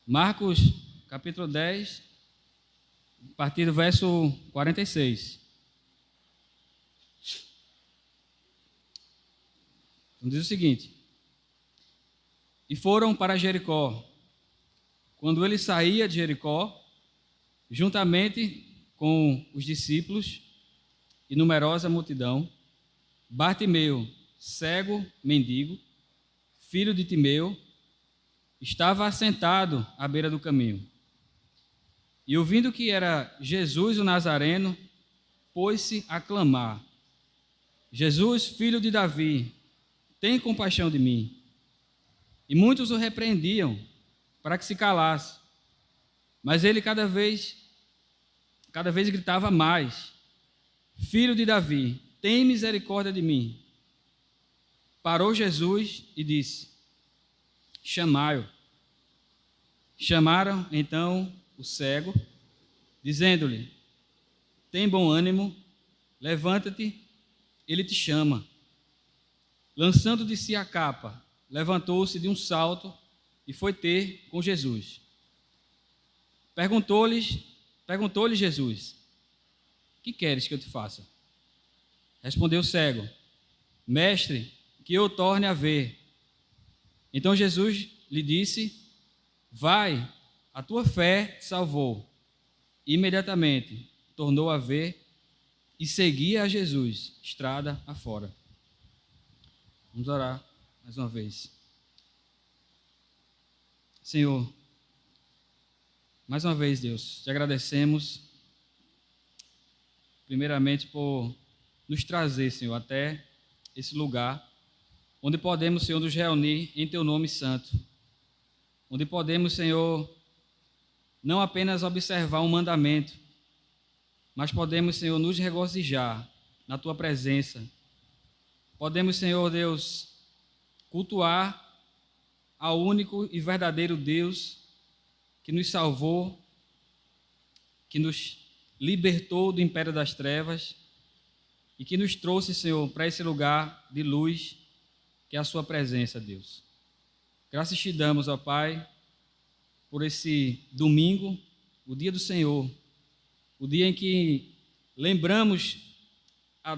Marcos, capítulo 10, a partir do verso 46. Então, diz o seguinte: E foram para Jericó. Quando ele saía de Jericó, juntamente com os discípulos e numerosa multidão, Bartimeu, cego, mendigo, filho de Timeu, estava assentado à beira do caminho. E ouvindo que era Jesus o Nazareno, pôs-se a clamar: Jesus, filho de Davi, tem compaixão de mim. E muitos o repreendiam para que se calasse. Mas ele cada vez gritava mais: Filho de Davi, tem misericórdia de mim. Parou Jesus e disse: Chamai-o. Chamaram então o cego, dizendo-lhe: Tem bom ânimo, levanta-te, ele te chama. Lançando de si a capa, levantou-se de um salto e foi ter com Jesus. Perguntou-lhe Jesus: Que queres que eu te faça? Respondeu o cego: Mestre, que eu torne a ver. Então Jesus lhe disse: Vai, a tua fé te salvou. Imediatamente tornou a ver e seguia a Jesus, estrada afora. Vamos orar mais uma vez. Senhor, mais uma vez, Deus, te agradecemos, primeiramente, por nos trazer, Senhor, até esse lugar, onde podemos, Senhor, nos reunir em Teu nome santo, onde podemos, Senhor, não apenas observar um mandamento, mas podemos, Senhor, nos regozijar na Tua presença. Podemos, Senhor Deus, cultuar ao único e verdadeiro Deus que nos salvou, que nos libertou do império das trevas e que nos trouxe, Senhor, para esse lugar de luz, que é a Sua presença, Deus. Graças te damos, ó Pai, por esse domingo, o dia do Senhor, o dia em que lembramos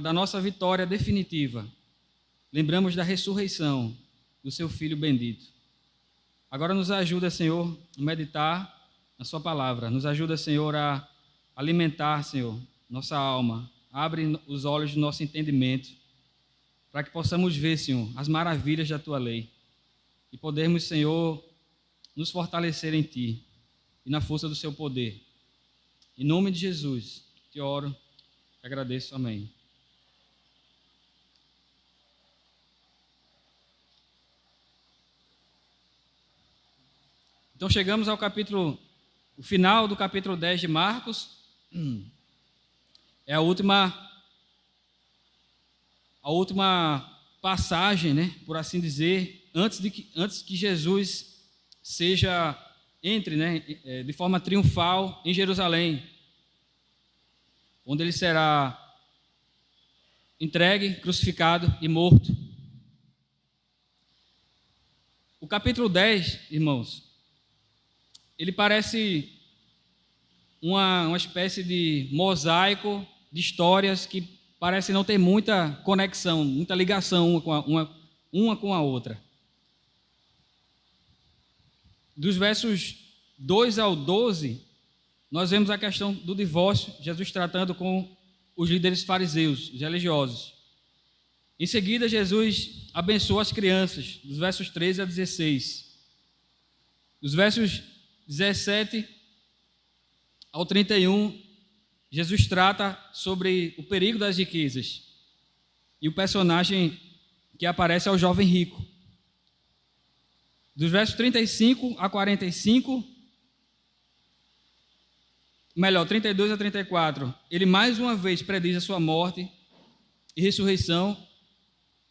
da nossa vitória definitiva, lembramos da ressurreição do Seu Filho bendito. Agora nos ajuda, Senhor, a meditar na Sua palavra, nos ajuda, Senhor, a alimentar, Senhor, nossa alma, abre os olhos do nosso entendimento, para que possamos ver, Senhor, as maravilhas da Tua lei e podermos, Senhor, nos fortalecer em Ti e na força do Seu poder. Em nome de Jesus, te oro e agradeço. Amém. Então chegamos ao o final do capítulo 10 de Marcos. É a última passagem, né, por assim dizer, antes que Jesus entre, né, de forma triunfal em Jerusalém, onde ele será entregue, crucificado e morto. O capítulo 10, irmãos, ele parece uma espécie de mosaico de histórias que parecem não ter muita conexão, muita ligação uma com a outra. Dos versos 2 ao 12, nós vemos a questão do divórcio, Jesus tratando com os líderes fariseus, os religiosos. Em seguida, Jesus abençoa as crianças, dos versos 13 a 16. Dos versos 17 ao 31, Jesus trata sobre o perigo das riquezas. E o personagem que aparece é o jovem rico. Dos versos 35 a 45, 32 a 34, ele mais uma vez prediz a sua morte e ressurreição.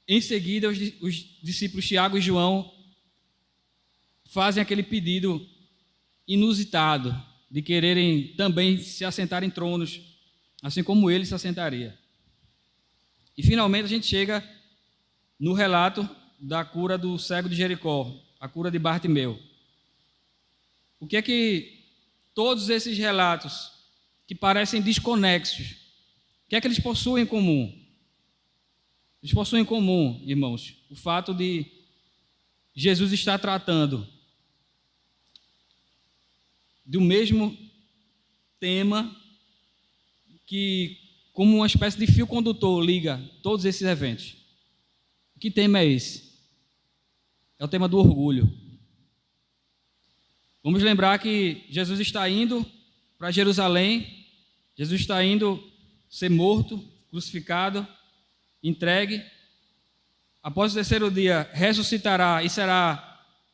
Em seguida, os discípulos Tiago e João fazem aquele pedido inusitado de quererem também se assentar em tronos, assim como ele se assentaria. E finalmente a gente chega no relato da cura do cego de Jericó, a cura de Bartimeu. O que é que todos esses relatos que parecem desconexos, o que é que eles possuem em comum? Eles possuem em comum, irmãos, o fato de Jesus estar tratando do mesmo tema que, como uma espécie de fio condutor, liga todos esses eventos. Que tema é esse? É o tema do orgulho. Vamos lembrar que Jesus está indo para Jerusalém, Jesus está indo ser morto, crucificado, entregue. Após o terceiro dia, ressuscitará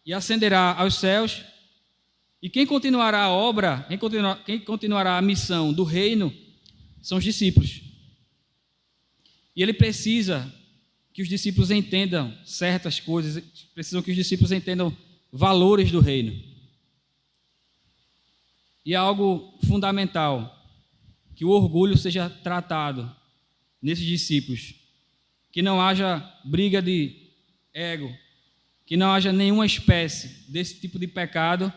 e ascenderá aos céus. E quem continuará a obra, quem continuará a missão do reino, são os discípulos. E ele precisa que os discípulos entendam certas coisas, precisam que os discípulos entendam valores do reino. E é algo fundamental que o orgulho seja tratado nesses discípulos, que não haja briga de ego, que não haja nenhuma espécie desse tipo de pecado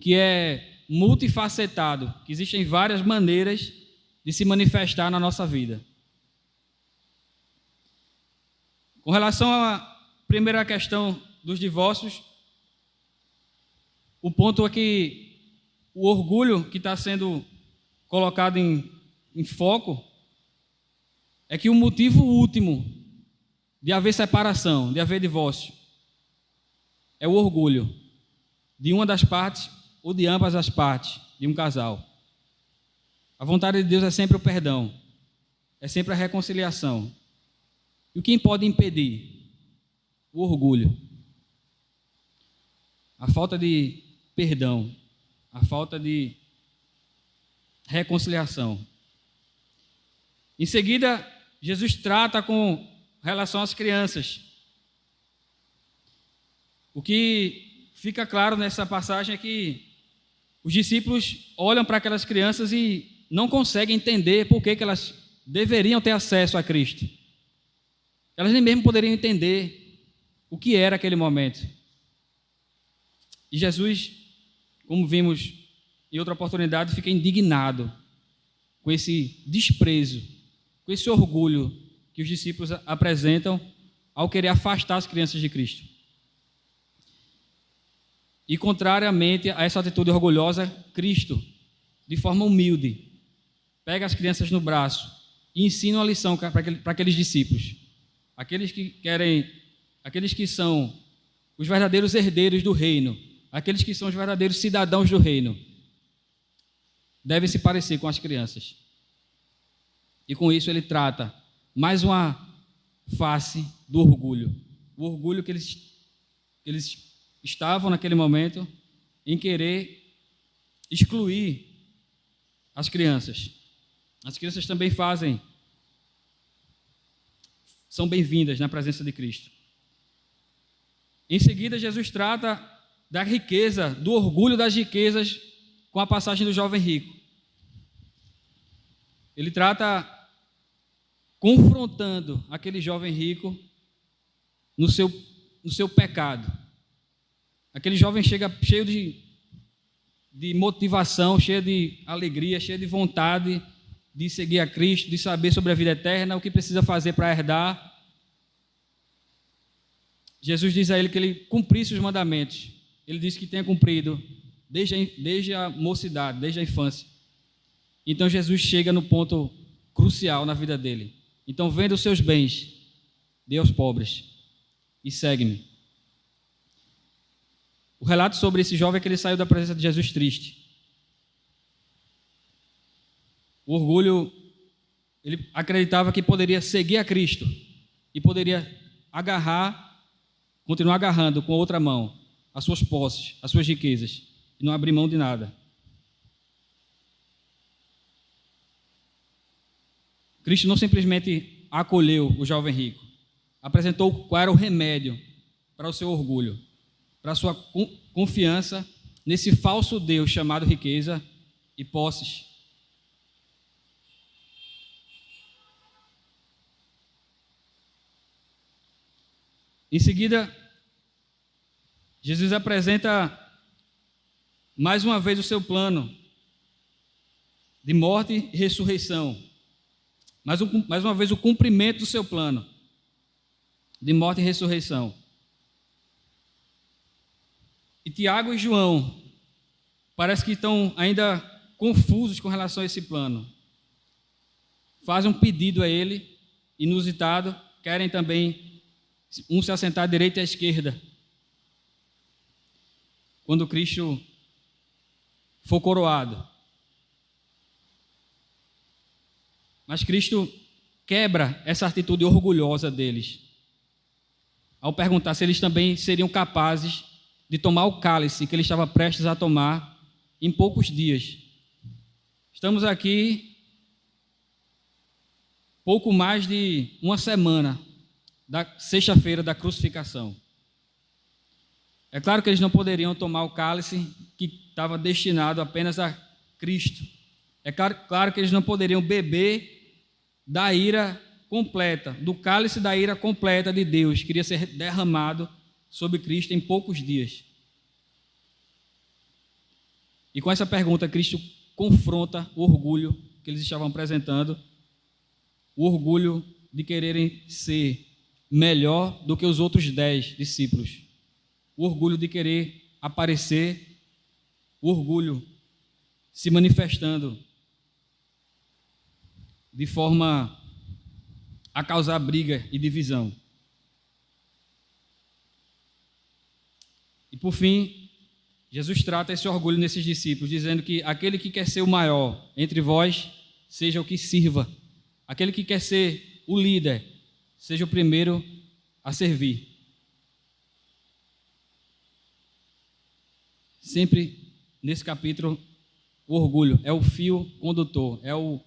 que é multifacetado, que existem várias maneiras de se manifestar na nossa vida. Com relação à primeira questão dos divórcios, o ponto é que o orgulho que está sendo colocado em foco é que o motivo último de haver separação, de haver divórcio, é o orgulho de uma das partes ou de ambas as partes de um casal. A vontade de Deus é sempre o perdão, é sempre a reconciliação. E o que pode impedir? O orgulho. A falta de perdão, a falta de reconciliação. Em seguida, Jesus trata com relação às crianças. O que fica claro nessa passagem é que os discípulos olham para aquelas crianças e não conseguem entender por que elas deveriam ter acesso a Cristo. Elas nem mesmo poderiam entender o que era aquele momento. E Jesus, como vimos em outra oportunidade, fica indignado com esse desprezo, com esse orgulho que os discípulos apresentam ao querer afastar as crianças de Cristo. E, contrariamente a essa atitude orgulhosa, Cristo, de forma humilde, pega as crianças no braço e ensina uma lição para aqueles discípulos. Aqueles que são os verdadeiros herdeiros do reino, aqueles que são os verdadeiros cidadãos do reino, devem se parecer com as crianças. E com isso ele trata mais uma face do orgulho. O orgulho que eles estavam naquele momento em querer excluir as crianças. As crianças também são bem-vindas na presença de Cristo. Em seguida, Jesus trata da riqueza, do orgulho das riquezas, com a passagem do jovem rico. Ele trata confrontando aquele jovem rico no seu pecado. Aquele jovem chega cheio de motivação, cheio de alegria, cheio de vontade de seguir a Cristo, de saber sobre a vida eterna, o que precisa fazer para herdar. Jesus diz a ele que ele cumprisse os mandamentos. Ele disse que tenha cumprido desde a mocidade, desde a infância. Então Jesus chega no ponto crucial na vida dele. Então, venda os seus bens, dê aos pobres e segue-me. O relato sobre esse jovem é que ele saiu da presença de Jesus triste. O orgulho, ele acreditava que poderia seguir a Cristo e poderia continuar agarrando com a outra mão as suas posses, as suas riquezas, e não abrir mão de nada. Cristo não simplesmente acolheu o jovem rico, apresentou qual era o remédio para o seu orgulho, para a sua confiança nesse falso Deus chamado riqueza e posses. Em seguida, Jesus apresenta mais uma vez o seu plano de morte e ressurreição. Mais uma vez o cumprimento do seu plano de morte e ressurreição. E Tiago e João parece que estão ainda confusos com relação a esse plano. Fazem um pedido a ele, inusitado, querem também um se assentar à direita e à esquerda, quando Cristo for coroado. Mas Cristo quebra essa atitude orgulhosa deles, ao perguntar se eles também seriam capazes de tomar o cálice que ele estava prestes a tomar em poucos dias. Estamos aqui pouco mais de uma semana da sexta-feira da crucificação. É claro que eles não poderiam tomar o cálice que estava destinado apenas a Cristo. É claro que eles não poderiam beber da ira completa, do cálice da ira completa de Deus, que iria ser derramado sobre Cristo em poucos dias. E com essa pergunta, Cristo confronta o orgulho que eles estavam apresentando, o orgulho de quererem ser melhor do que os outros 10 discípulos, o orgulho de querer aparecer, o orgulho se manifestando de forma a causar briga e divisão. E por fim, Jesus trata esse orgulho nesses discípulos, dizendo que aquele que quer ser o maior entre vós, seja o que sirva. Aquele que quer ser o líder, seja o primeiro a servir. Sempre nesse capítulo, o orgulho é o fio condutor, é o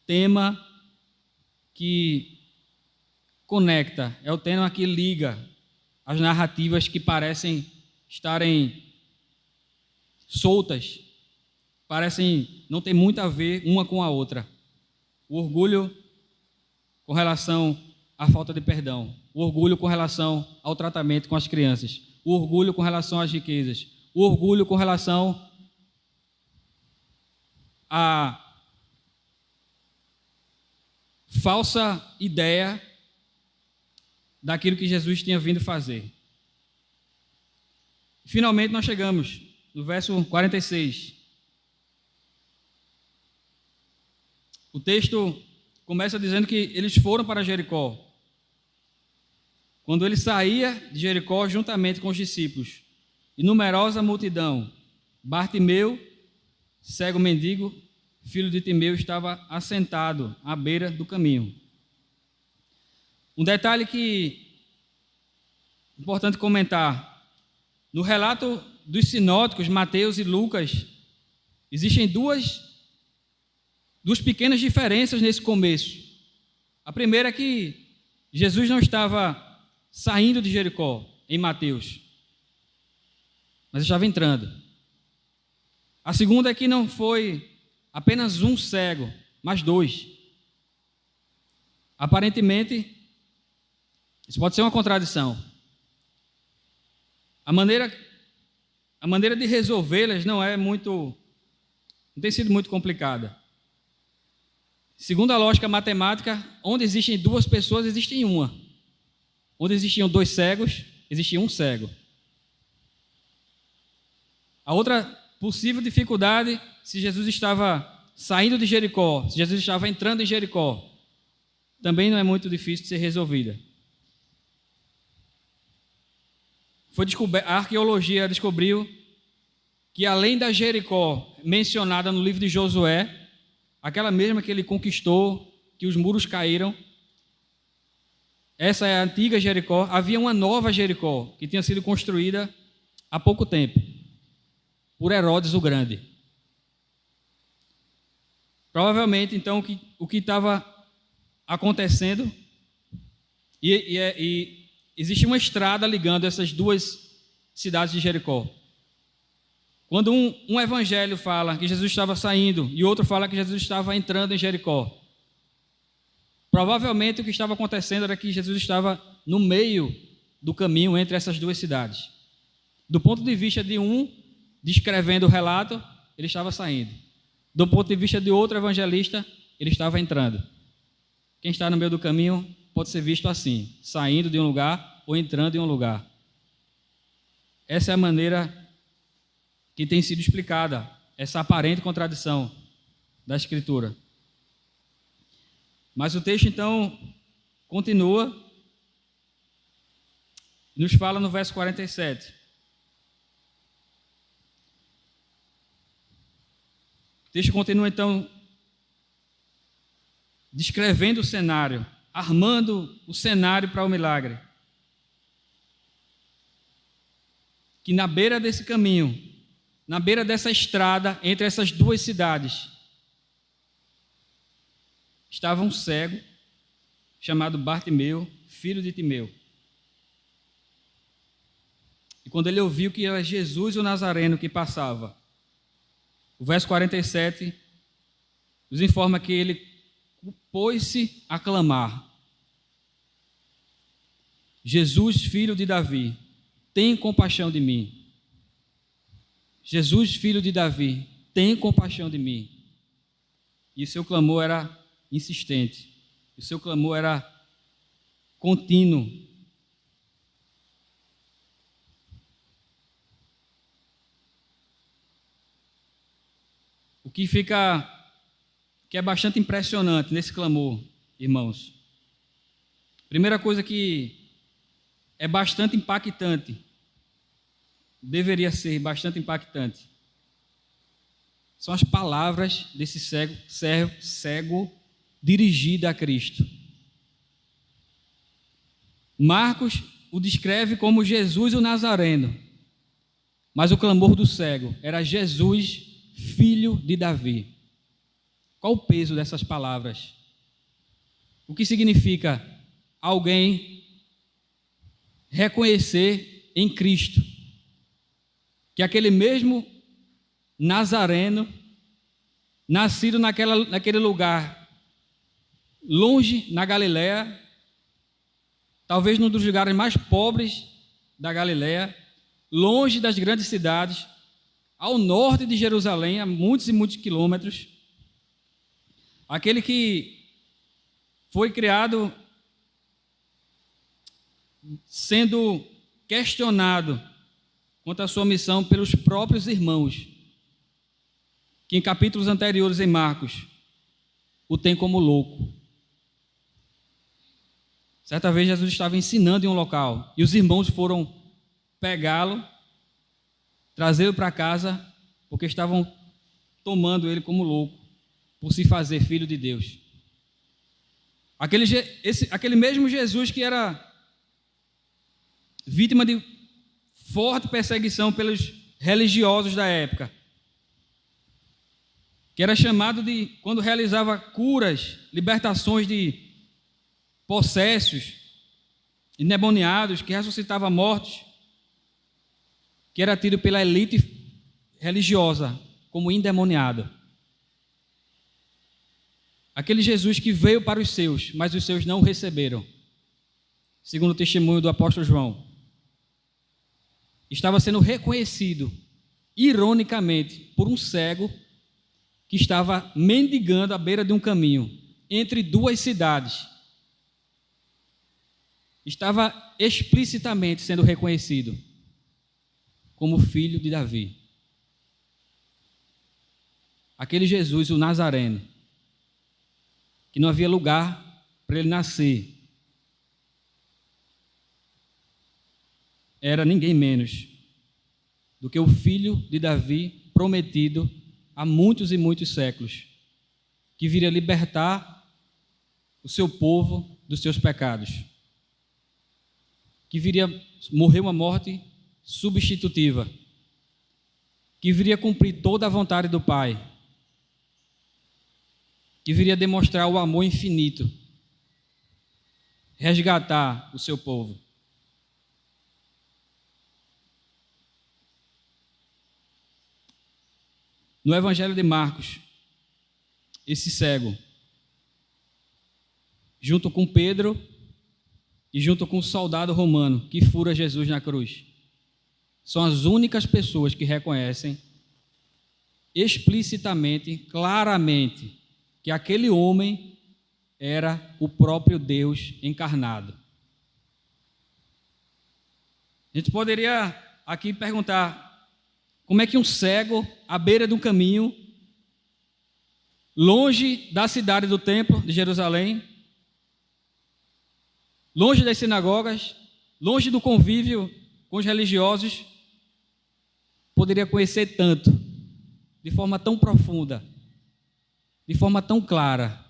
tema que conecta, é o tema que liga as narrativas que parecem estarem soltas, parecem não ter muito a ver uma com a outra. O orgulho com relação à falta de perdão, o orgulho com relação ao tratamento com as crianças, o orgulho com relação às riquezas, o orgulho com relação à falsa ideia daquilo que Jesus tinha vindo fazer. Finalmente nós chegamos no verso 46. O texto começa dizendo que eles foram para Jericó. Quando ele saía de Jericó juntamente com os discípulos, e numerosa multidão, Bartimeu, cego mendigo, filho de Timeu, estava assentado à beira do caminho. Um detalhe que é importante comentar: no relato dos sinóticos, Mateus e Lucas, existem duas pequenas diferenças nesse começo. A primeira é que Jesus não estava saindo de Jericó, em Mateus, mas estava entrando. A segunda é que não foi apenas um cego, mas 2. Aparentemente, isso pode ser uma contradição. A maneira de resolvê-las não tem sido muito complicada. Segundo a lógica matemática, onde existem 2 pessoas, existe uma. Onde existiam 2 cegos, existia um cego. A outra possível dificuldade, se Jesus estava saindo de Jericó, se Jesus estava entrando em Jericó, também não é muito difícil de ser resolvida. A arqueologia descobriu que, além da Jericó mencionada no livro de Josué, aquela mesma que ele conquistou, que os muros caíram, essa é a antiga Jericó. Havia uma nova Jericó, que tinha sido construída há pouco tempo, por Herodes o Grande. Provavelmente, então, o que estava acontecendo, e existe uma estrada ligando essas 2 cidades de Jericó. Quando um evangelho fala que Jesus estava saindo e outro fala que Jesus estava entrando em Jericó, provavelmente o que estava acontecendo era que Jesus estava no meio do caminho entre essas 2 cidades. Do ponto de vista de um descrevendo o relato, ele estava saindo. Do ponto de vista de outro evangelista, ele estava entrando. Quem está no meio do caminho pode ser visto assim, saindo de um lugar ou entrando em um lugar. Essa é a maneira que tem sido explicada, essa aparente contradição da Escritura. Mas o texto, então, continua, nos fala no verso 47. O texto continua, então, descrevendo o cenário, armando o cenário para o milagre. Que na beira desse caminho, na beira dessa estrada, entre essas duas cidades, estava um cego, chamado Bartimeu, filho de Timeu. E quando ele ouviu que era Jesus o Nazareno que passava, o verso 47 nos informa que ele pôs-se a clamar: Jesus, filho de Davi, tem compaixão de mim. Jesus, filho de Davi, tem compaixão de mim. E o seu clamor era insistente, o seu clamor era contínuo. O que é bastante impressionante nesse clamor, irmãos. Primeira coisa que é bastante impactante, deveria ser bastante impactante, são as palavras desse cego dirigida a Cristo. Marcos o descreve como Jesus o Nazareno, mas o clamor do cego era Jesus, filho de Davi. Qual o peso dessas palavras? O que significa alguém reconhecer em Cristo que aquele mesmo Nazareno, nascido naquele lugar, longe na Galileia, talvez num dos lugares mais pobres da Galileia, longe das grandes cidades, ao norte de Jerusalém, a muitos e muitos quilômetros, aquele que foi criado sendo questionado quanto à sua missão pelos próprios irmãos, que em capítulos anteriores em Marcos o tem como louco. Certa vez Jesus estava ensinando em um local e os irmãos foram pegá-lo, trazê-lo para casa, porque estavam tomando ele como louco, por se fazer filho de Deus. Aquele mesmo Jesus que era vítima de forte perseguição pelos religiosos da época, que era chamado de, quando realizava curas, libertações de possessos, endemoniados, que ressuscitava mortos, que era tido pela elite religiosa como endemoniado. Aquele Jesus que veio para os seus, mas os seus não o receberam, segundo o testemunho do apóstolo João, estava sendo reconhecido, ironicamente, por um cego que estava mendigando à beira de um caminho, entre duas cidades. Estava explicitamente sendo reconhecido como filho de Davi. Aquele Jesus, o Nazareno, que não havia lugar para ele nascer, era ninguém menos do que o filho de Davi prometido há muitos e muitos séculos, que viria libertar o seu povo dos seus pecados, que viria morrer uma morte substitutiva, que viria cumprir toda a vontade do Pai, que viria demonstrar o amor infinito, resgatar o seu povo. No Evangelho de Marcos, esse cego, junto com Pedro e junto com o soldado romano que fura Jesus na cruz, são as únicas pessoas que reconhecem explicitamente, claramente, que aquele homem era o próprio Deus encarnado. A gente poderia aqui perguntar, como é que um cego, à beira do caminho, longe da cidade do templo de Jerusalém, longe das sinagogas, longe do convívio com os religiosos, poderia conhecer tanto, de forma tão profunda, de forma tão clara,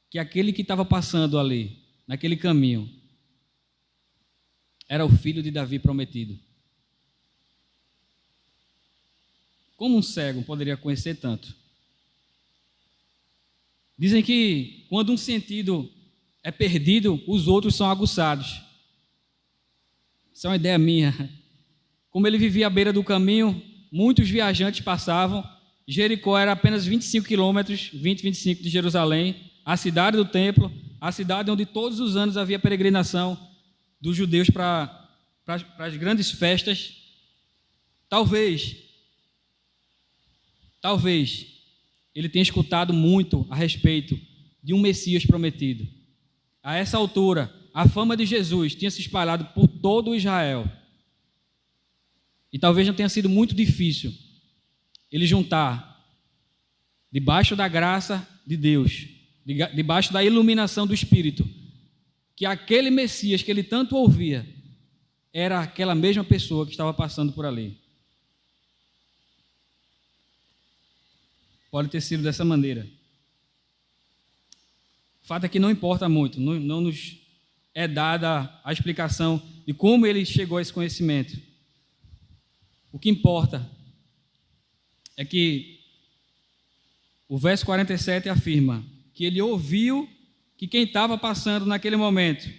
que aquele que estava passando ali, naquele caminho, era o filho de Davi prometido. Como um cego poderia conhecer tanto? Dizem que quando um sentido é perdido, os outros são aguçados. Isso é uma ideia minha. Como ele vivia à beira do caminho, muitos viajantes passavam. Jericó era apenas 25 quilômetros, 25 de Jerusalém, a cidade do templo, a cidade onde todos os anos havia peregrinação dos judeus para as grandes festas. Talvez ele tenha escutado muito a respeito de um Messias prometido. A essa altura, a fama de Jesus tinha se espalhado por todo o Israel. E talvez não tenha sido muito difícil ele juntar, debaixo da graça de Deus, debaixo da iluminação do Espírito, que aquele Messias que ele tanto ouvia era aquela mesma pessoa que estava passando por ali. Pode ter sido dessa maneira. O fato é que não importa muito, não nos é dada a explicação de como ele chegou a esse conhecimento. O que importa é que o verso 47 afirma que ele ouviu que quem estava passando naquele momento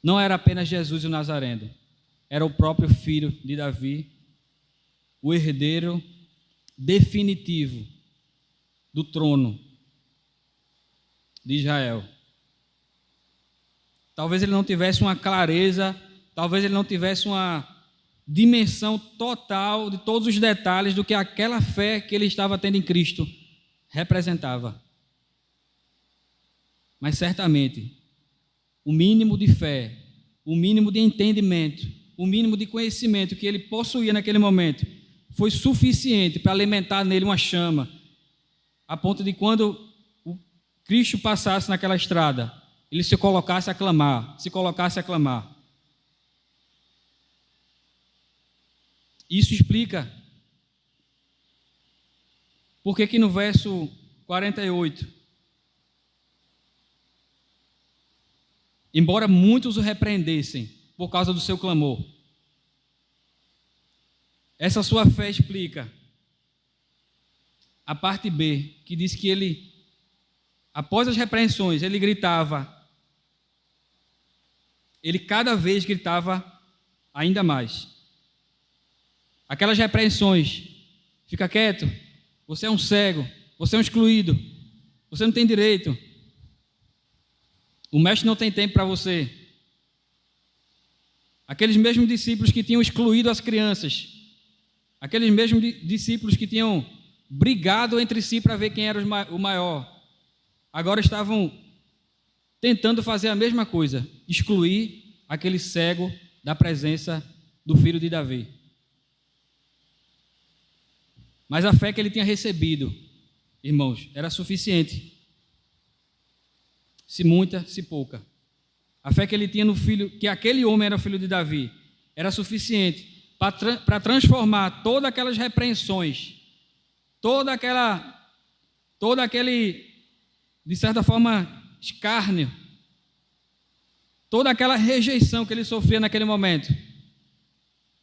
não era apenas Jesus o Nazareno, era o próprio filho de Davi, o herdeiro definitivo do trono de Israel. Talvez ele não tivesse uma clareza, talvez ele não tivesse uma dimensão total de todos os detalhes do que aquela fé que ele estava tendo em Cristo representava. Mas certamente, o mínimo de fé, o mínimo de entendimento, o mínimo de conhecimento que ele possuía naquele momento foi suficiente para alimentar nele uma chama, a ponto de quando o Cristo passasse naquela estrada, ele se colocasse a clamar. Isso explica por que no verso 48, embora muitos o repreendessem por causa do seu clamor, essa sua fé explica a parte B, que diz que ele, após as repreensões, ele gritava, ele cada vez gritava ainda mais. Aquelas repreensões, fica quieto, você é um cego, você é um excluído, você não tem direito, o mestre não tem tempo para você. Aqueles mesmos discípulos que tinham excluído as crianças, aqueles mesmos discípulos que tinham brigado entre si para ver quem era o maior, agora estavam tentando fazer a mesma coisa, excluir aquele cego da presença do filho de Davi. Mas a fé que ele tinha recebido, irmãos, era suficiente. Se muita, se pouca. A fé que ele tinha no filho, que aquele homem era o filho de Davi, era suficiente para transformar todas aquelas repreensões, todo aquele, de certa forma, escárnio, toda aquela rejeição que ele sofria naquele momento,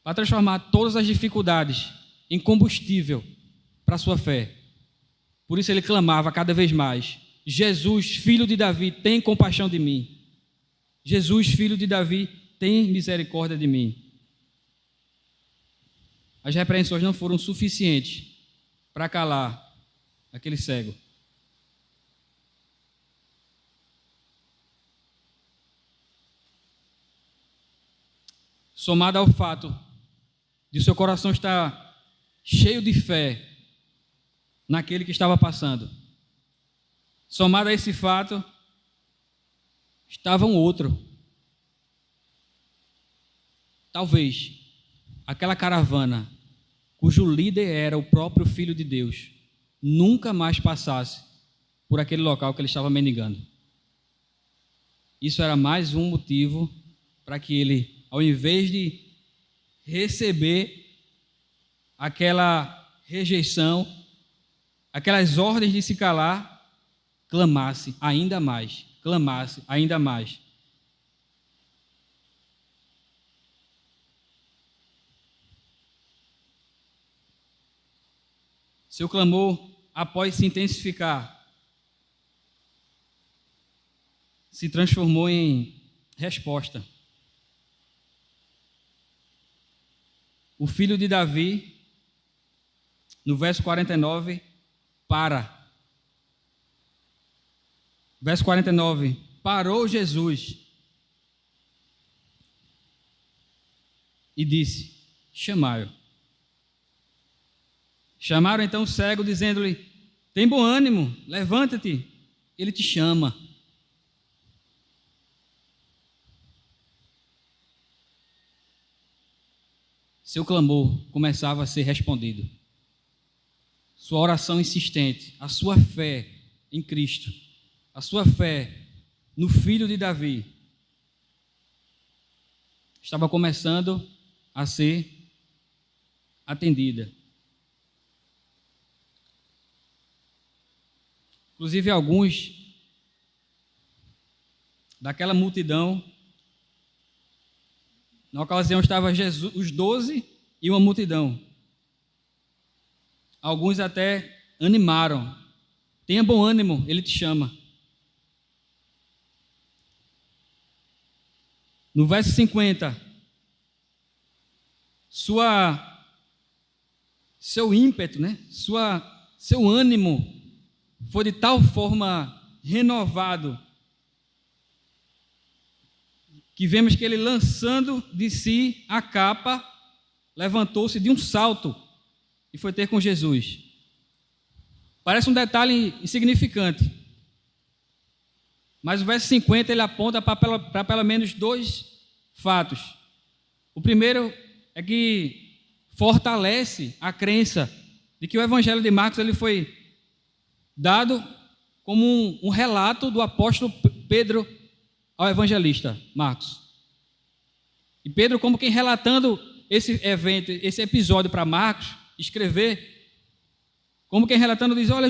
para transformar todas as dificuldades em combustível para a sua fé. Por isso ele clamava cada vez mais: Jesus, filho de Davi, tem compaixão de mim. Jesus, filho de Davi, tem misericórdia de mim. As repreensões não foram suficientes para calar aquele cego. Somado ao fato de seu coração estar cheio de fé naquele que estava passando. Somado a esse fato, estava um outro. Talvez aquela caravana, cujo líder era o próprio Filho de Deus, nunca mais passasse por aquele local que ele estava mendigando. Isso era mais um motivo para que ele, ao invés de receber aquela rejeição, aquelas ordens de se calar, clamasse ainda mais, clamasse ainda mais. Seu clamor, após se intensificar, se transformou em resposta. O filho de Davi, no verso 49, para. Verso 49, parou Jesus e disse: chamai-o. Chamaram então o cego, dizendo-lhe: tem bom ânimo, levanta-te, ele te chama. Seu clamor começava a ser respondido. Sua oração insistente, a sua fé em Cristo, a sua fé no Filho de Davi, estava começando a ser atendida. Inclusive, alguns daquela multidão, na ocasião estava Jesus, os 12 e uma multidão. Alguns até animaram. Tenha bom ânimo, ele te chama. No verso 50, seu ímpeto, seu ânimo foi de tal forma renovado que vemos que ele, lançando de si a capa, levantou-se de um salto e foi ter com Jesus. Parece um detalhe insignificante, mas o verso 50 ele aponta para pelo menos dois fatos. O primeiro é que fortalece a crença de que o Evangelho de Marcos ele foi dado como um relato do apóstolo Pedro ao evangelista Marcos. E Pedro, como quem relatando esse evento, esse episódio para Marcos escrever, como quem relatando diz: olha,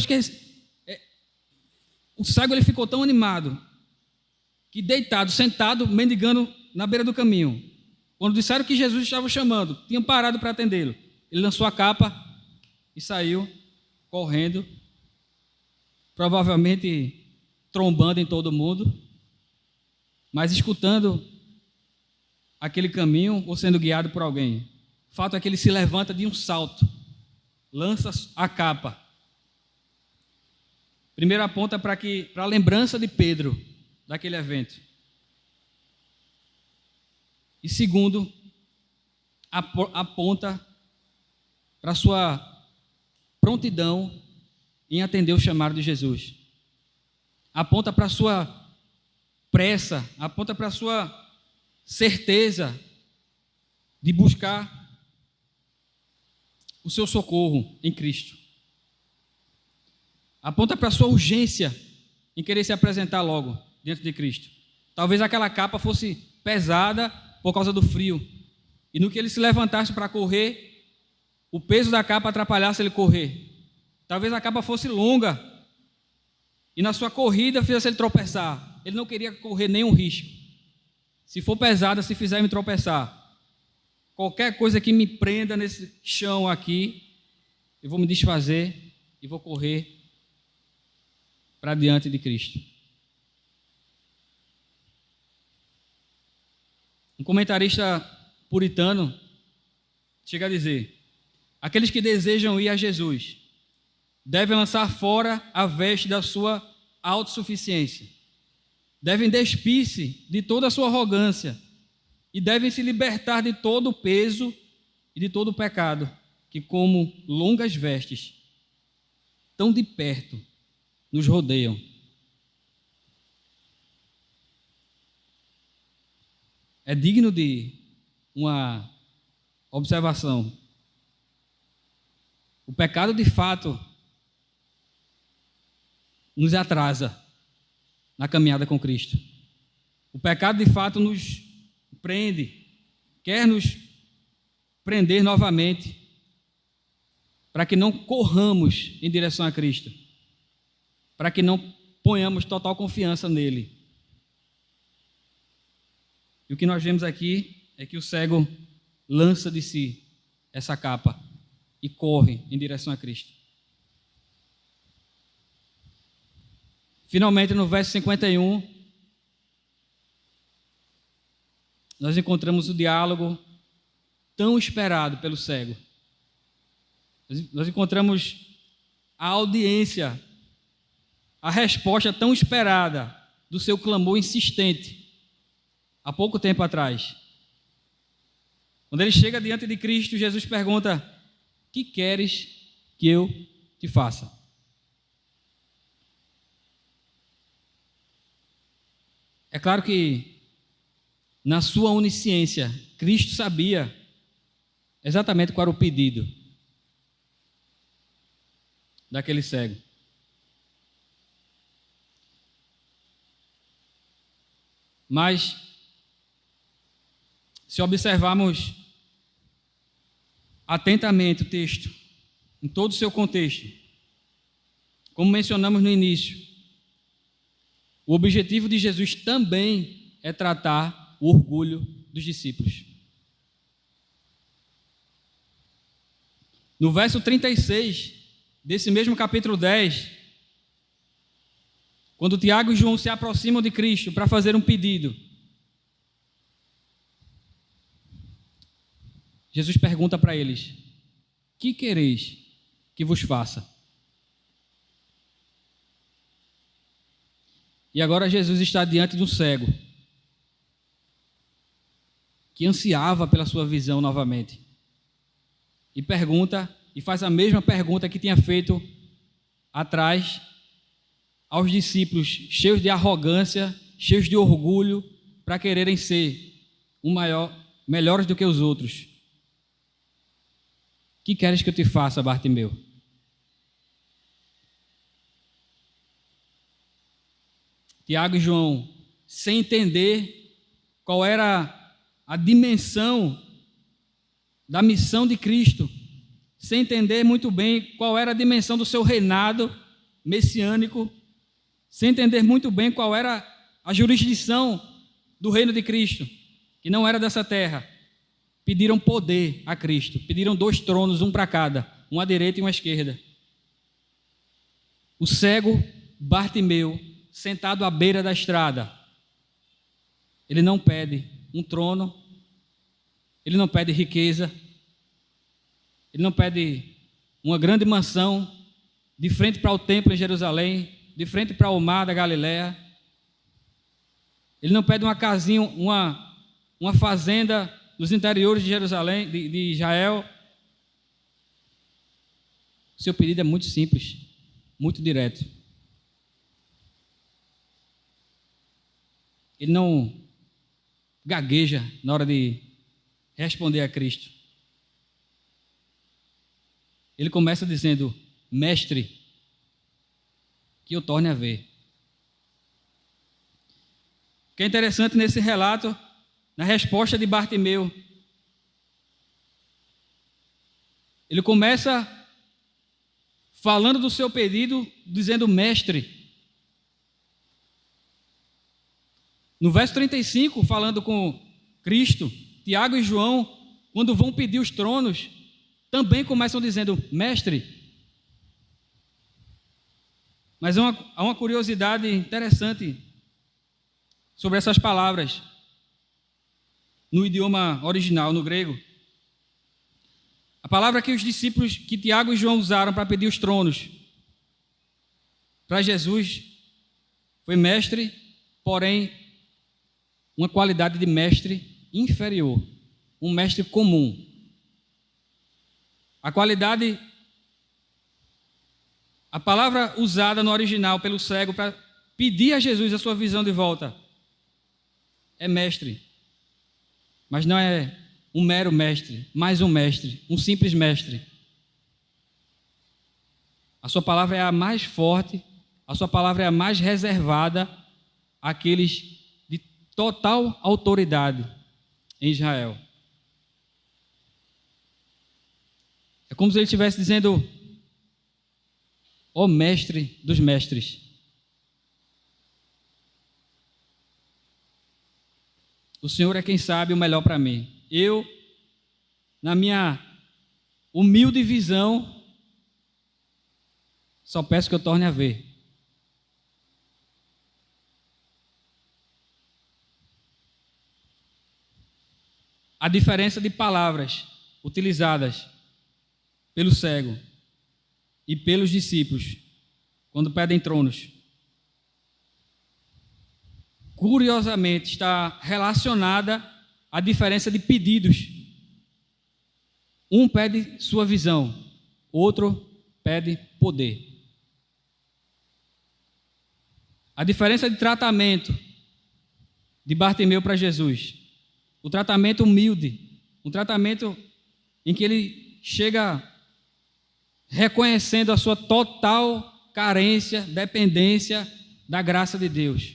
o cego ele ficou tão animado que deitado, sentado, mendigando na beira do caminho. Quando disseram que Jesus estava chamando, tinham parado para atendê-lo. Ele lançou a capa e saiu correndo, provavelmente trombando em todo mundo, mas escutando aquele caminho ou sendo guiado por alguém. O fato é que ele se levanta de um salto, lança a capa. Primeiro aponta para a lembrança de Pedro daquele evento. E segundo, aponta para a sua prontidão em atender o chamado de Jesus. Aponta para a sua pressa, aponta para a sua certeza de buscar o seu socorro em Cristo. Aponta para a sua urgência em querer se apresentar logo diante de Cristo. Talvez aquela capa fosse pesada por causa do frio, e no que ele se levantasse para correr, o peso da capa atrapalhasse ele correr. Talvez a capa fosse longa e na sua corrida fizesse ele tropeçar. Ele não queria correr nenhum risco. Se for pesada, se fizer me tropeçar, qualquer coisa que me prenda nesse chão aqui, eu vou me desfazer e vou correr para diante de Cristo. Um comentarista puritano chega a dizer: aqueles que desejam ir a Jesus devem lançar fora a veste da sua autossuficiência, devem despir-se de toda a sua arrogância e devem se libertar de todo o peso e de todo o pecado. que, como longas vestes, tão de perto nos rodeiam. É digno de uma observação. O pecado, de fato, nos atrasa na caminhada com Cristo. O pecado, de fato, nos prende, quer nos prender novamente, para que não corramos em direção a Cristo, para que não ponhamos total confiança nele. E o que nós vemos aqui é que o cego lança de si essa capa e corre em direção a Cristo. Finalmente, no verso 51, nós encontramos o diálogo tão esperado pelo cego. Nós encontramos a audiência, a resposta tão esperada do seu clamor insistente há pouco tempo atrás. Quando ele chega diante de Cristo, Jesus pergunta: que queres que eu te faça? É claro que, na sua onisciência, Cristo sabia exatamente qual era o pedido daquele cego. Mas, se observarmos atentamente o texto, em todo o seu contexto, como mencionamos no início, o objetivo de Jesus também é tratar o orgulho dos discípulos. No verso 36 desse mesmo capítulo 10, quando Tiago e João se aproximam de Cristo para fazer um pedido, Jesus pergunta para eles: que quereis que vos faça? E agora Jesus está diante de um cego que ansiava pela sua visão novamente. E pergunta, e faz a mesma pergunta que tinha feito atrás aos discípulos, cheios de arrogância, cheios de orgulho, para quererem ser melhores do que os outros. Que queres que eu te faça, Bartimeu? Tiago e João, sem entender qual era a dimensão da missão de Cristo, sem entender muito bem qual era a dimensão do seu reinado messiânico, sem entender muito bem qual era a jurisdição do reino de Cristo, que não era dessa terra, pediram poder a Cristo, pediram 2 tronos, um para cada, um à direita e um à esquerda. O cego Bartimeu, sentado à beira da estrada, ele não pede um trono, ele não pede riqueza, ele não pede uma grande mansão de frente para o templo em Jerusalém, de frente para o mar da Galileia. Ele não pede uma casinha, uma fazenda nos interiores de Jerusalém, de Israel. O seu pedido é muito simples, muito direto. Ele não gagueja na hora de responder a Cristo. Ele começa dizendo: mestre, que eu torne a ver. O que é interessante nesse relato, na resposta de Bartimeu, ele começa falando do seu pedido, dizendo mestre. No verso 35, falando com Cristo, Tiago e João, quando vão pedir os tronos, também começam dizendo mestre. Mas há uma curiosidade interessante sobre essas palavras no idioma original, no grego. A palavra que os discípulos, que Tiago e João usaram para pedir os tronos para Jesus foi mestre, porém uma qualidade de mestre inferior, um mestre comum. A qualidade, a palavra usada no original pelo cego para pedir a Jesus a sua visão de volta é mestre. Mas não é um mero mestre, mais um mestre, um simples mestre. A sua palavra é a mais forte, a sua palavra é a mais reservada àqueles de total autoridade em Israel. É como se ele estivesse dizendo: ó mestre dos mestres. O Senhor é quem sabe o melhor para mim. Eu, na minha humilde visão, só peço que eu torne a ver. A diferença de palavras utilizadas pelo cego e pelos discípulos quando pedem tronos, curiosamente, está relacionada à diferença de pedidos. Um pede sua visão, outro pede poder. A diferença de tratamento de Bartimeu para Jesus, o tratamento humilde, um tratamento em que ele chega reconhecendo a sua total carência, dependência da graça de Deus.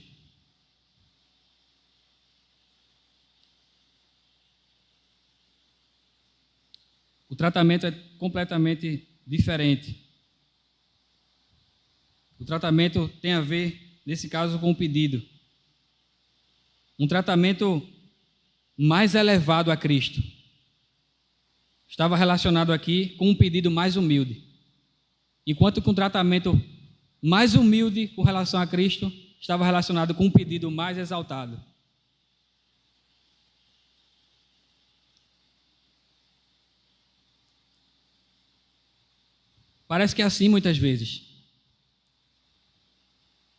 O tratamento é completamente diferente. O tratamento tem a ver, nesse caso, com o pedido. Um tratamento mais elevado a Cristo. Estava relacionado aqui com um pedido mais humilde. Enquanto que um tratamento mais humilde com relação a Cristo estava relacionado com um pedido mais exaltado. Parece que é assim muitas vezes.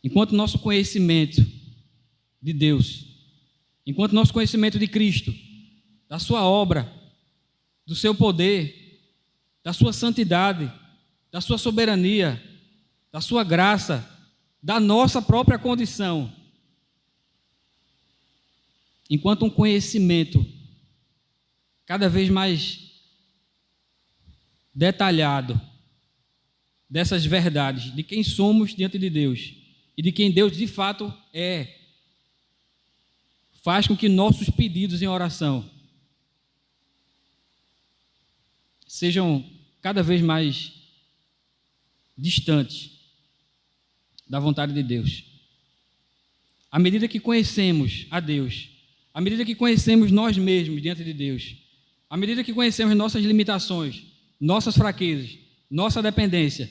Enquanto nosso conhecimento de Deus, enquanto nosso conhecimento de Cristo, da sua obra, do seu poder, da sua santidade, da sua soberania, da sua graça, da nossa própria condição, enquanto um conhecimento cada vez mais detalhado dessas verdades, de quem somos diante de Deus e de quem Deus de fato é, faz com que nossos pedidos em oração sejam cada vez mais distantes da vontade de Deus. À medida que conhecemos a Deus, à medida que conhecemos nós mesmos diante de Deus, à medida que conhecemos nossas limitações, nossas fraquezas, nossa dependência,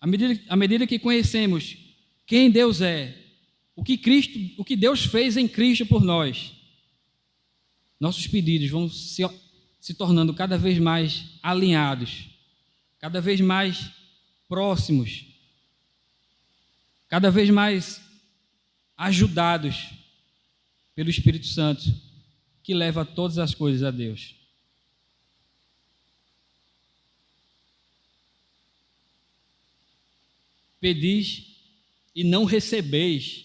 à medida que conhecemos quem Deus é, o que Deus fez em Cristo por nós, nossos pedidos vão se tornando cada vez mais alinhados, cada vez mais próximos, cada vez mais ajudados pelo Espírito Santo, que leva todas as coisas a Deus. Pedis e não recebeis,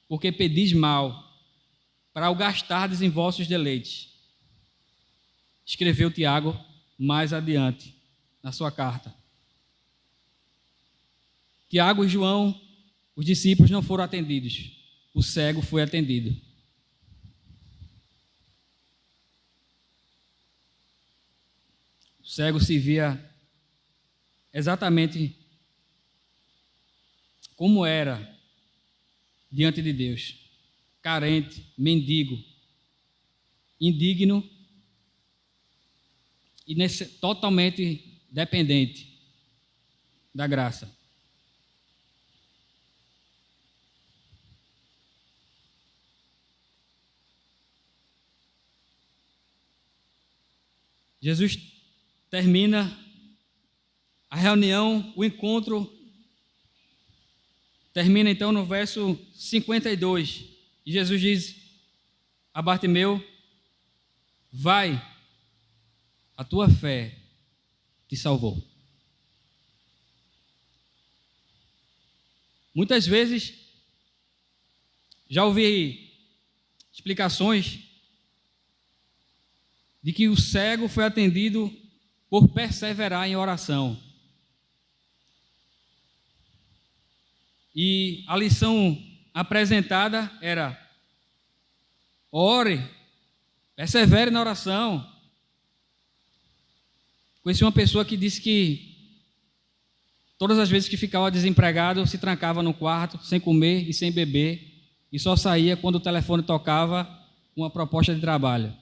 porque pedis mal, para o gastardes em vossos deleites. Escreveu Tiago mais adiante na sua carta. Tiago e João, os discípulos, não foram atendidos. O cego foi atendido. O cego se via exatamente como era diante de Deus: carente, mendigo, indigno e totalmente dependente da graça. Jesus termina a reunião, o encontro, termina então no verso 52, e Jesus diz a Bartimeu: vai, a tua fé te salvou. Muitas vezes já ouvi explicações de que o cego foi atendido por perseverar em oração. E a lição apresentada era: ore, persevere na oração. Conheci uma pessoa que disse que todas as vezes que ficava desempregado, se trancava no quarto, sem comer e sem beber, e só saía quando o telefone tocava uma proposta de trabalho.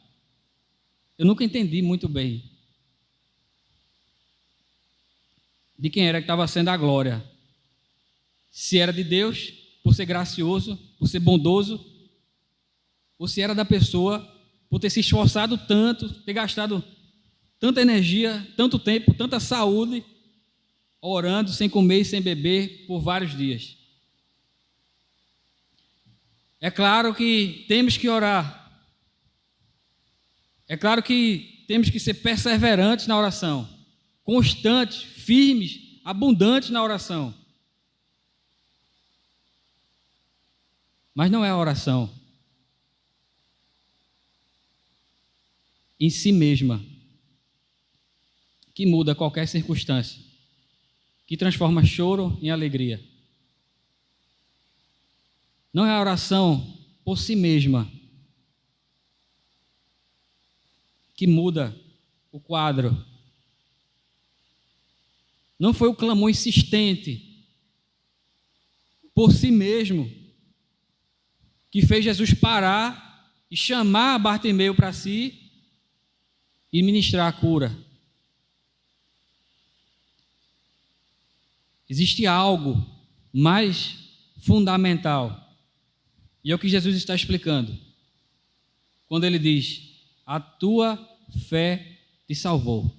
Eu nunca entendi muito bem de quem era que estava sendo a glória. Se era de Deus, por ser gracioso, por ser bondoso, ou se era da pessoa, por ter se esforçado tanto, ter gastado tanta energia, tanto tempo, tanta saúde, orando sem comer e sem beber por vários dias. É claro que temos que orar. É claro que temos que ser perseverantes na oração, constantes, firmes, abundantes na oração. Mas não é a oração em si mesma que muda qualquer circunstância, que transforma choro em alegria. Não é a oração por si mesma que muda o quadro. Não foi o clamor insistente por si mesmo que fez Jesus parar e chamar Bartimeu para si e ministrar a cura. Existe algo mais fundamental. E é o que Jesus está explicando. Quando ele diz: a tua fé te salvou.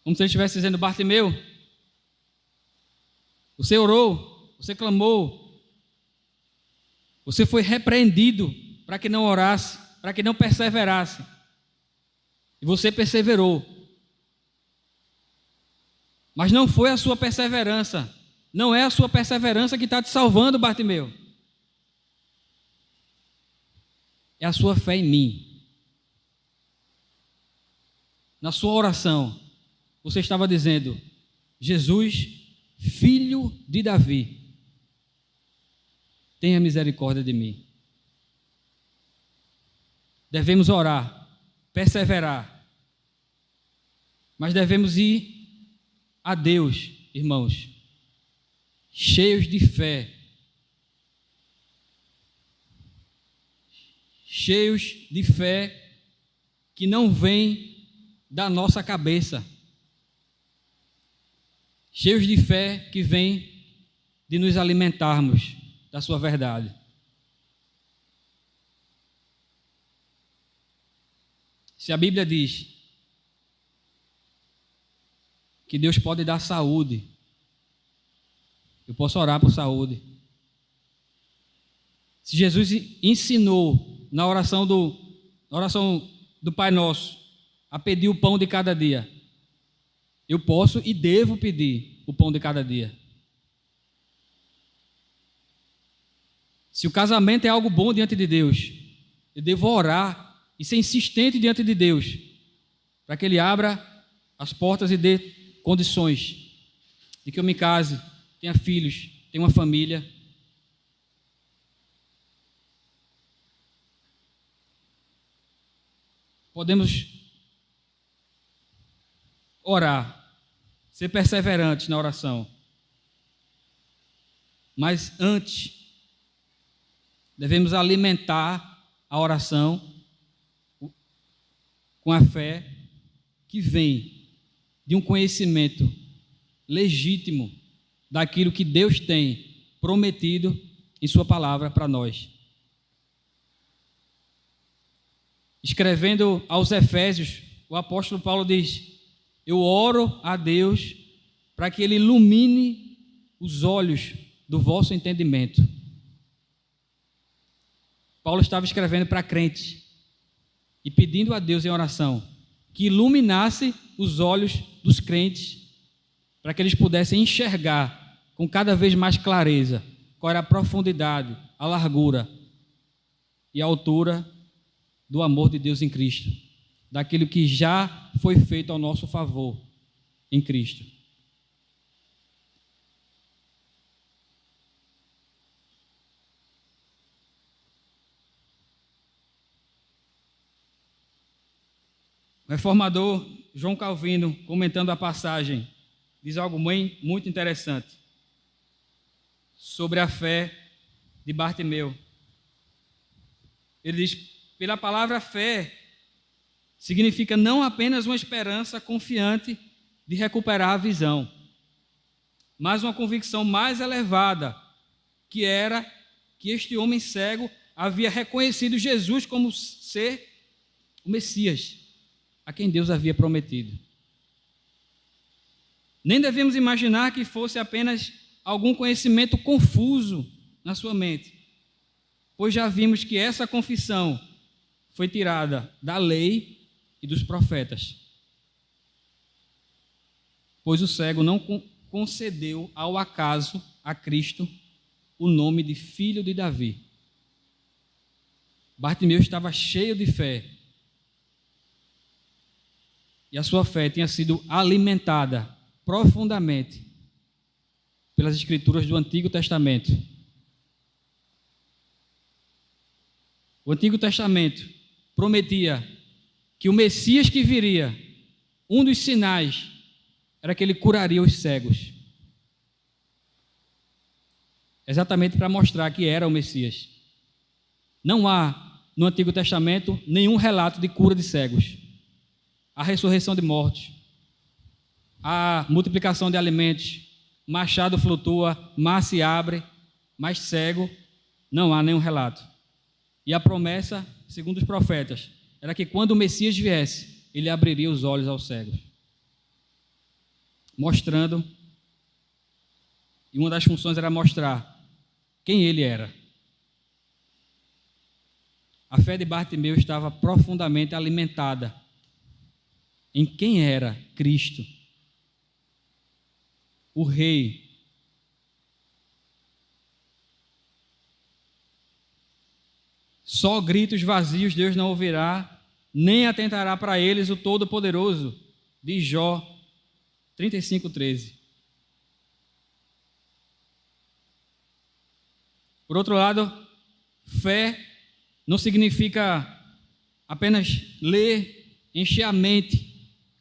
Como se ele estivesse dizendo: Bartimeu, você orou, você clamou, você foi repreendido para que não orasse, para que não perseverasse. E você perseverou. Mas não foi a sua perseverança, não é a sua perseverança que está te salvando, Bartimeu. É a sua fé em mim. Na sua oração, você estava dizendo: Jesus, filho de Davi, tenha misericórdia de mim. Devemos orar, perseverar, mas devemos ir a Deus, irmãos, cheios de fé, que não vem da nossa cabeça, cheios de fé que vem de nos alimentarmos da sua verdade. Se a Bíblia diz que Deus pode dar saúde, eu posso orar por saúde. Se Jesus ensinou na oração do Pai Nosso a pedir o pão de cada dia, eu posso e devo pedir o pão de cada dia. Se o casamento é algo bom diante de Deus, eu devo orar e ser insistente diante de Deus, para que Ele abra as portas e dê condições de que eu me case, tenha filhos, tenha uma família. Podemos orar, ser perseverantes na oração, mas antes devemos alimentar a oração com a fé que vem de um conhecimento legítimo daquilo que Deus tem prometido em sua palavra para nós. Escrevendo aos Efésios, o apóstolo Paulo diz: eu oro a Deus para que Ele ilumine os olhos do vosso entendimento. Paulo estava escrevendo para crentes e pedindo a Deus em oração que iluminasse os olhos dos crentes para que eles pudessem enxergar com cada vez mais clareza qual era a profundidade, a largura e a altura do amor de Deus em Cristo, daquilo que já foi feito ao nosso favor em Cristo. O reformador João Calvino, comentando a passagem, diz algo muito interessante sobre a fé de Bartimeu. Ele diz: pela palavra fé, significa não apenas uma esperança confiante de recuperar a visão, mas uma convicção mais elevada, que era que este homem cego havia reconhecido Jesus como ser o Messias, a quem Deus havia prometido. Nem devemos imaginar que fosse apenas algum conhecimento confuso na sua mente, pois já vimos que essa confissão foi tirada da lei e dos profetas. Pois o cego não concedeu ao acaso a Cristo o nome de filho de Davi. Bartimeu estava cheio de fé, e a sua fé tinha sido alimentada profundamente pelas escrituras do Antigo Testamento. O Antigo Testamento prometia que o Messias que viria, um dos sinais era que ele curaria os cegos. Exatamente para mostrar que era o Messias. Não há no Antigo Testamento nenhum relato de cura de cegos. A ressurreição de mortos, a multiplicação de alimentos, machado flutua, mar se abre, mas cego, não há nenhum relato. E a promessa, segundo os profetas, era que quando o Messias viesse, ele abriria os olhos aos cegos, mostrando, e uma das funções era mostrar quem ele era. A fé de Bartimeu estava profundamente alimentada em quem era Cristo, o Rei. Só gritos vazios Deus não ouvirá, nem atentará para eles o Todo-Poderoso, de Jó 35:13. Por outro lado, fé não significa apenas ler, encher a mente,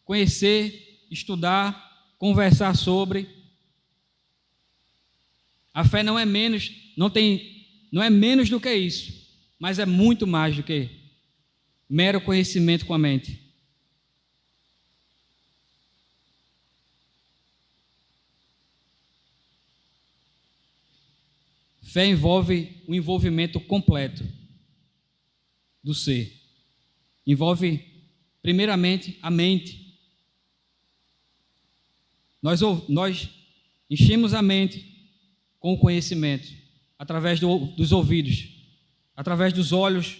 conhecer, estudar, conversar sobre. A fé não é menos, não é menos do que isso, mas é muito mais do que mero conhecimento com a mente. Fé envolve o envolvimento completo do ser. Envolve, primeiramente, a mente. Nós enchemos a mente com o conhecimento, através dos ouvidos, através dos olhos,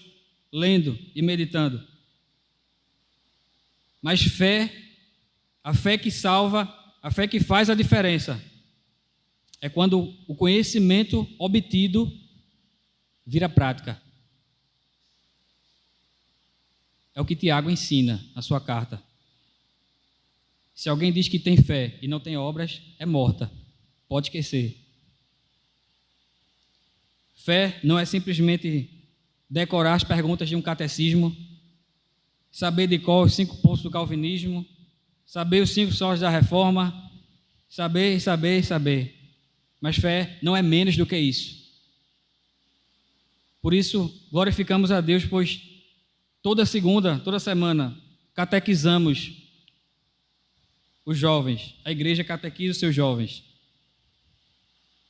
lendo e meditando. Mas a fé que salva, a fé que faz a diferença, é quando o conhecimento obtido vira prática. É o que Tiago ensina na sua carta. Se alguém diz que tem fé e não tem obras, é morta. Pode esquecer. Fé não é simplesmente decorar as perguntas de um catecismo, saber de qual os 5 pontos do calvinismo, saber os 5 solas da reforma, saber. Mas fé não é menos do que isso. Por isso, glorificamos a Deus, pois toda semana, catequizamos os jovens. A igreja catequiza os seus jovens.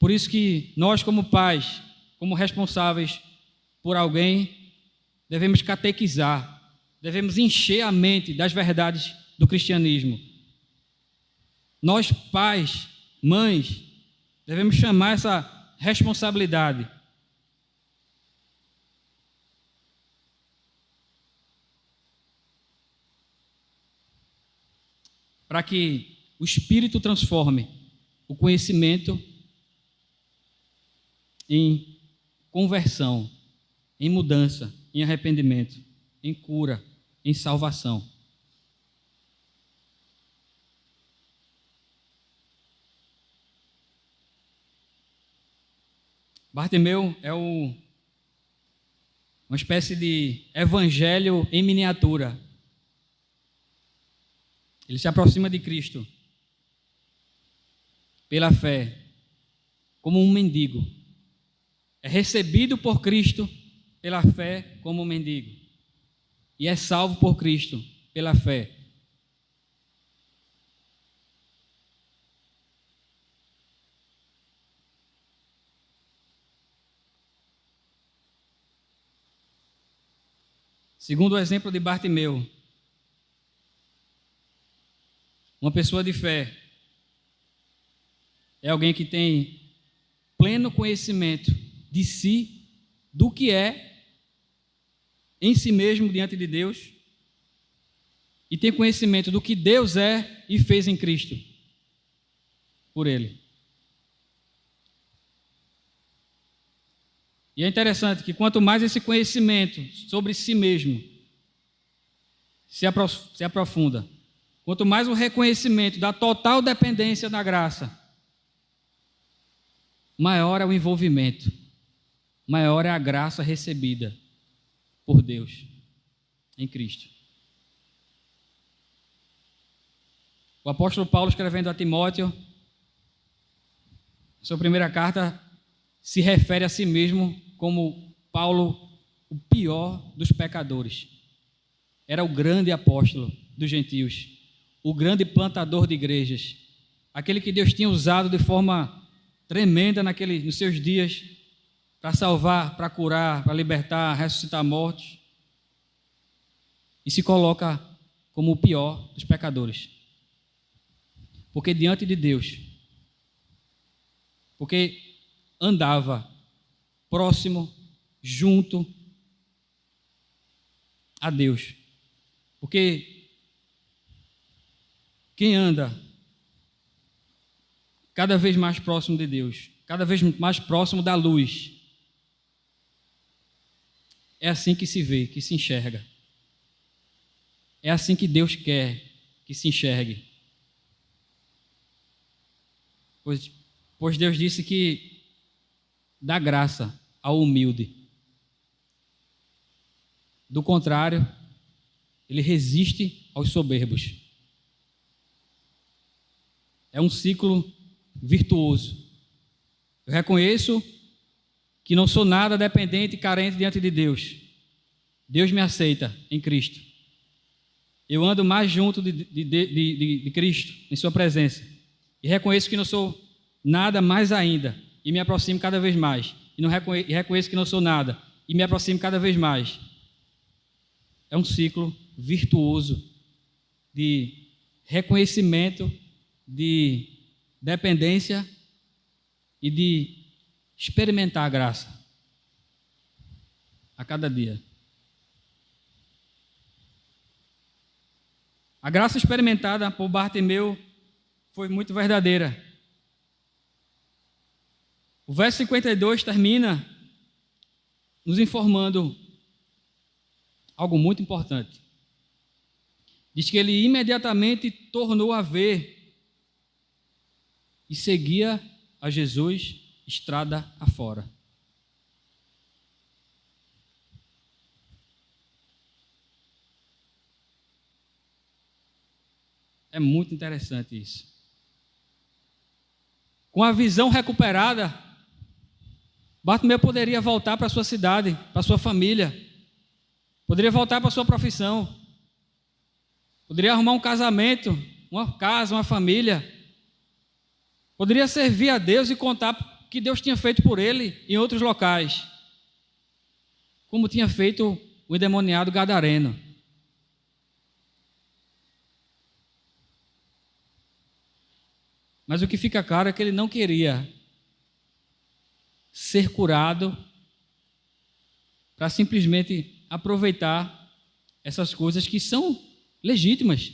Por isso que nós, como pais, como responsáveis por alguém, devemos catequizar, devemos encher a mente das verdades do cristianismo. Nós, pais, mães, devemos chamar essa responsabilidade para que o Espírito transforme o conhecimento em conversão, em mudança, em arrependimento, em cura, em salvação. Bartimeu é uma espécie de evangelho em miniatura. Ele se aproxima de Cristo pela fé, como um mendigo. É recebido por Cristo pela fé como um mendigo. E é salvo por Cristo pela fé. Segundo o exemplo de Bartimeu, uma pessoa de fé é alguém que tem pleno conhecimento de si, do que é em si mesmo diante de Deus, e tem conhecimento do que Deus é e fez em Cristo por ele. E é interessante que quanto mais esse conhecimento sobre si mesmo se aprofunda, quanto mais o reconhecimento da total dependência da graça, maior é o envolvimento, maior é a graça recebida por Deus em Cristo. O apóstolo Paulo, escrevendo a Timóteo, sua primeira carta, se refere a si mesmo como Paulo, o pior dos pecadores. Era o grande apóstolo dos gentios, o grande plantador de igrejas, aquele que Deus tinha usado de forma tremenda nos seus dias para salvar, para curar, para libertar, ressuscitar mortos, e se coloca como o pior dos pecadores. Porque diante de Deus, porque andava próximo, junto a Deus. Porque quem anda cada vez mais próximo de Deus, cada vez mais próximo da luz, é assim que se vê, que se enxerga. É assim que Deus quer que se enxergue. Pois Deus disse que dá graça ao humilde. Do contrário, ele resiste aos soberbos. É um ciclo virtuoso. Eu reconheço que não sou nada dependente e carente diante de Deus. Deus me aceita em Cristo. Eu ando mais junto de Cristo, em sua presença. E reconheço que não sou nada mais ainda. E me aproximo cada vez mais. E reconheço que não sou nada. E me aproximo cada vez mais. É um ciclo virtuoso de reconhecimento, de dependência e de experimentar a graça a cada dia. A graça experimentada por Bartimeu foi muito verdadeira. O verso 52 termina nos informando algo muito importante. Diz que ele imediatamente tornou a ver e seguia a Jesus estrada afora. É muito interessante isso. Com a visão recuperada, Bartimeu poderia voltar para sua cidade, para sua família, poderia voltar para sua profissão, poderia arrumar um casamento, uma casa, uma família, poderia servir a Deus e contar o que Deus tinha feito por ele em outros locais, como tinha feito o endemoniado gadareno. Mas o que fica claro é que ele não queria ser curado para simplesmente aproveitar essas coisas que são legítimas.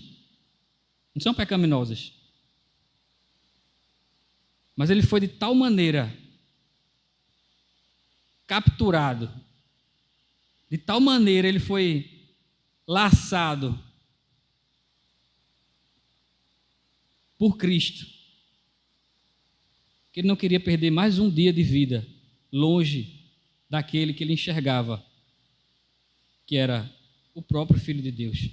não são pecaminosas. Mas ele foi de tal maneira capturado, de tal maneira ele foi laçado por Cristo, que ele não queria perder mais um dia de vida longe daquele que ele enxergava, que era o próprio Filho de Deus.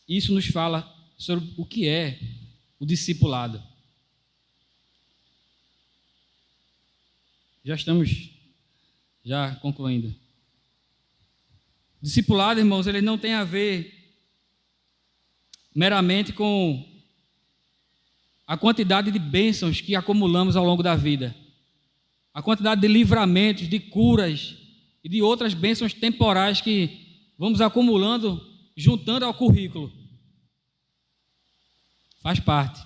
Isso nos fala sobre o que é o discipulado. Já estamos concluindo. Discipulado, irmãos, ele não tem a ver meramente com a quantidade de bênçãos que acumulamos ao longo da vida, a quantidade de livramentos, de curas e de outras bênçãos temporais que vamos acumulando, juntando ao currículo. Faz parte.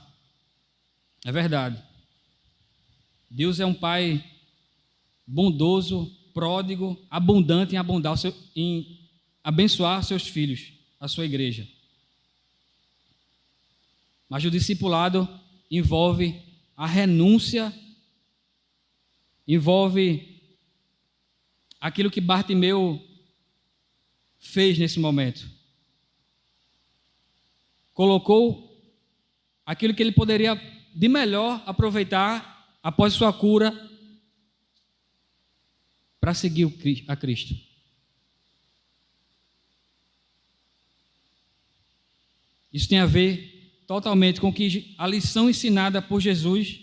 É verdade. Deus é um Pai bondoso, pródigo, abundante em abençoar seus filhos, a sua igreja. Mas o discipulado envolve a renúncia, envolve aquilo que Bartimeu fez nesse momento. Colocou aquilo que ele poderia de melhor aproveitar após sua cura para seguir a Cristo. Isso tem a ver totalmente com a lição ensinada por Jesus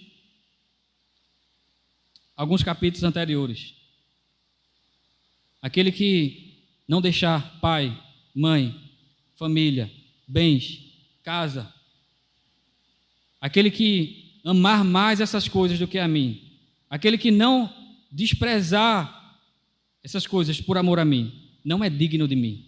alguns capítulos anteriores. Aquele que não deixar pai, mãe, família, bens, casa, aquele que amar mais essas coisas do que a mim, aquele que não desprezar essas coisas por amor a mim, não é digno de mim.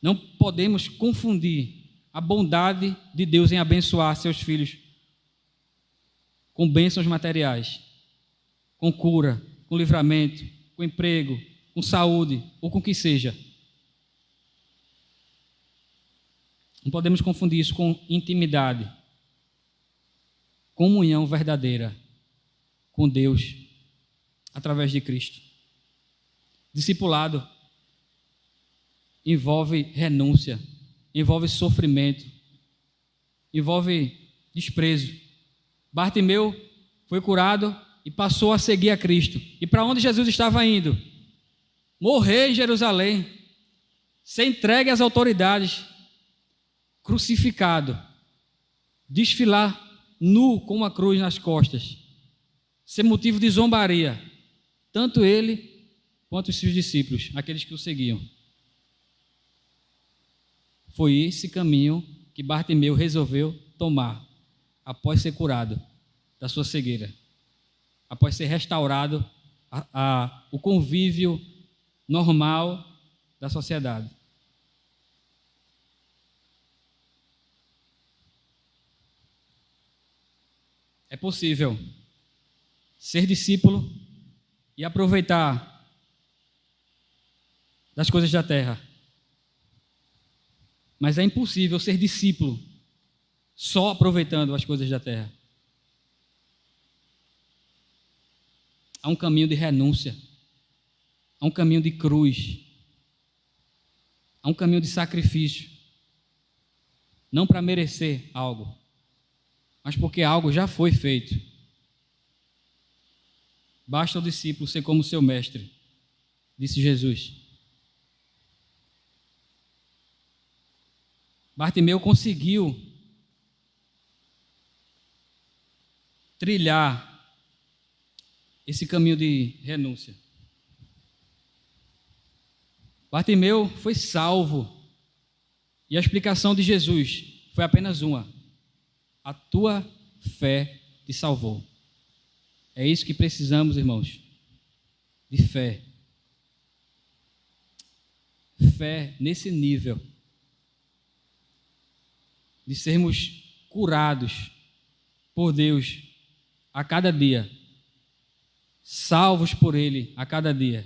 Não podemos confundir a bondade de Deus em abençoar seus filhos com bênçãos materiais, com cura, com livramento, com emprego, com saúde ou com o que seja. Não podemos confundir isso com intimidade, comunhão verdadeira com Deus através de Cristo. Discipulado envolve renúncia, envolve sofrimento, envolve desprezo. Bartimeu foi curado e passou a seguir a Cristo. E para onde Jesus estava indo? Morrer em Jerusalém, ser entregue às autoridades, crucificado, desfilar nu com uma cruz nas costas, ser motivo de zombaria, tanto ele quanto os seus discípulos, aqueles que o seguiam. Foi esse caminho que Bartimeu resolveu tomar após ser curado da sua cegueira, após ser restaurado o convívio normal da sociedade. É possível ser discípulo e aproveitar das coisas da terra. Mas é impossível ser discípulo só aproveitando as coisas da terra. Há um caminho de renúncia, há um caminho de cruz, há um caminho de sacrifício. Não para merecer algo, mas porque algo já foi feito. Basta o discípulo ser como seu mestre, disse Jesus. Bartimeu conseguiu trilhar esse caminho de renúncia. Bartimeu foi salvo. E a explicação de Jesus foi apenas uma: a tua fé te salvou. É isso que precisamos, irmãos, de fé. Fé nesse nível, de sermos curados por Deus a cada dia, salvos por Ele a cada dia,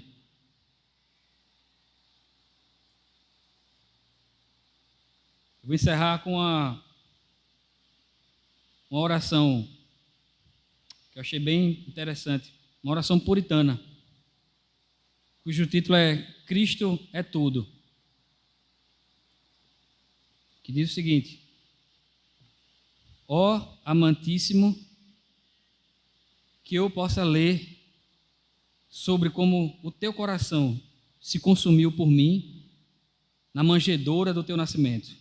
Vou encerrar com uma oração que eu achei bem interessante, uma oração puritana, cujo título é Cristo é Tudo, que diz o seguinte: ó amantíssimo, que eu possa ler sobre como o teu coração se consumiu por mim na manjedoura do teu nascimento,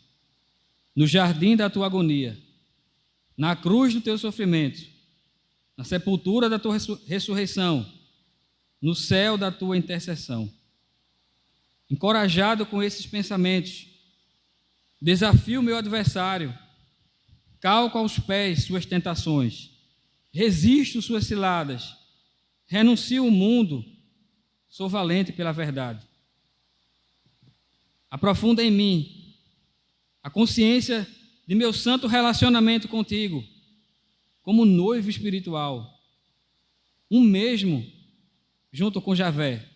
no jardim da tua agonia, na cruz do teu sofrimento, na sepultura da tua ressurreição, no céu da tua intercessão. Encorajado com esses pensamentos, desafio meu adversário, calco aos pés suas tentações, resisto suas ciladas, renuncio o mundo, sou valente pela verdade. Aprofunda em mim a consciência de meu santo relacionamento contigo, como noivo espiritual, um mesmo junto com Javé,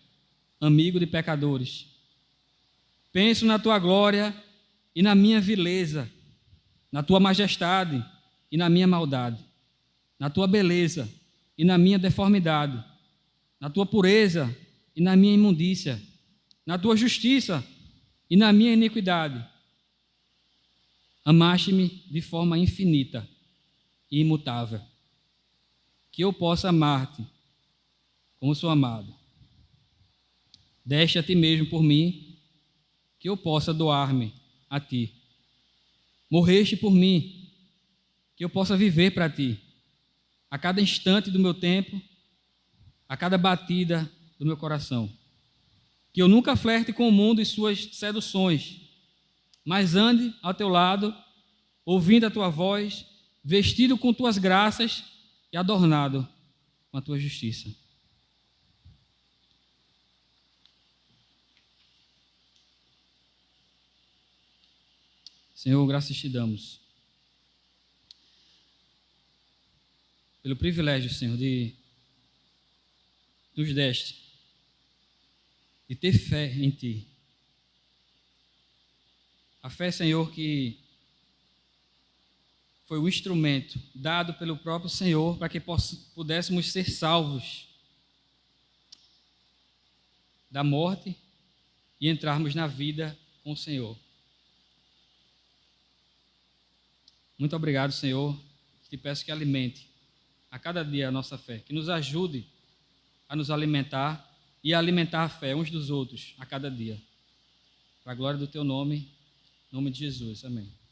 amigo de pecadores. Penso na tua glória e na minha vileza, na tua majestade e na minha maldade, na tua beleza e na minha deformidade, na tua pureza e na minha imundícia, na tua justiça e na minha iniquidade. Amaste-me de forma infinita e imutável, que eu possa amar-te como sou amado. Deste a ti mesmo por mim, que eu possa doar-me a ti. Morreste por mim, que eu possa viver para ti, a cada instante do meu tempo, a cada batida do meu coração. Que eu nunca flerte com o mundo e suas seduções, mas ande ao teu lado, ouvindo a tua voz, vestido com tuas graças e adornado com a tua justiça. Senhor, graças te damos pelo privilégio, Senhor, de nos deste de ter fé em Ti. A fé, Senhor, que foi o instrumento dado pelo próprio Senhor para que pudéssemos ser salvos da morte e entrarmos na vida com o Senhor. Muito obrigado, Senhor. Te peço que alimente a cada dia a nossa fé, que nos ajude a nos alimentar e a alimentar a fé uns dos outros a cada dia. Para a glória do Teu nome, em nome de Jesus. Amém.